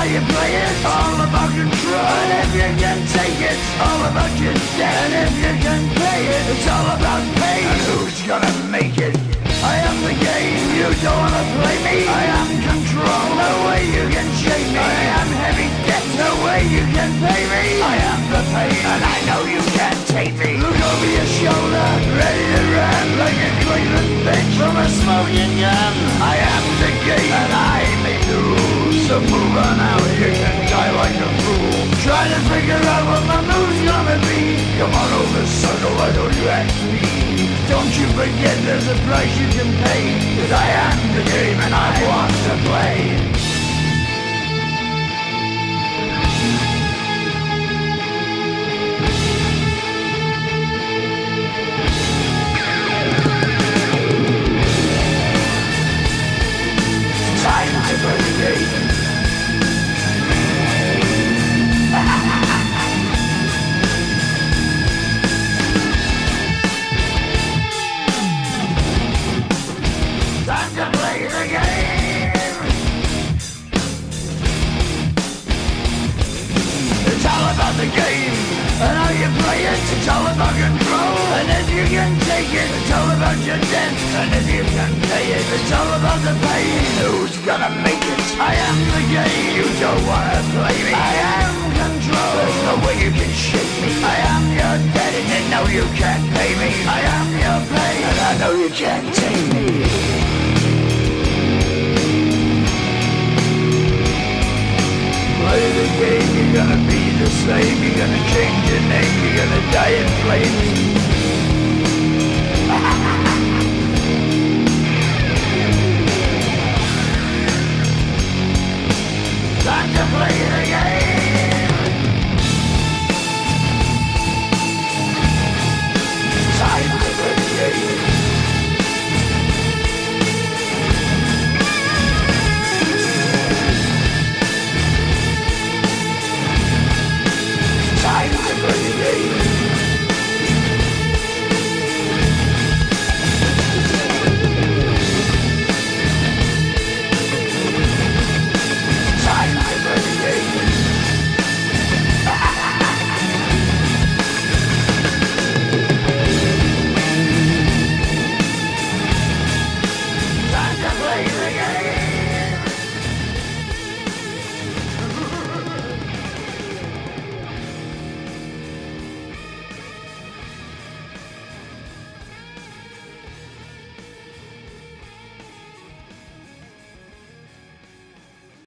how you play it, all about control. And if you can take it, all about your debt. And if you can pay it, it's all about pain. And who's gonna make it? I am the game, you don't wanna play me. I am control, no way you can shake me. I am heavy debt, no way you can pay me. I am the pain, and I know you can't take me. Look over your shoulder, ready to run like a Cleveland bitch from a smoking gun. I am the game, and I make the rules. So move on out, you can die like a fool. Trying to figure out what my move's gonna be. Come on over, sucker, why don't you ask me? Don't you forget there's a price you can pay. 'Cause I am the game and I want to play. Time to play the game. Time to play the game. It's all about the game and how you play it. It's all about control. And if you can take it, it's all about your debt. And if you can pay it, it's all about the pain. Who's gonna make it? I am the game. You don't wanna play me. I am control. There's no way you can shake me. I am your debt and you know you can't pay me. I am your pain and I know you can't take me. Play the game, you're gonna be the same. You're gonna change your name, you're gonna die in flames. Time to play the game.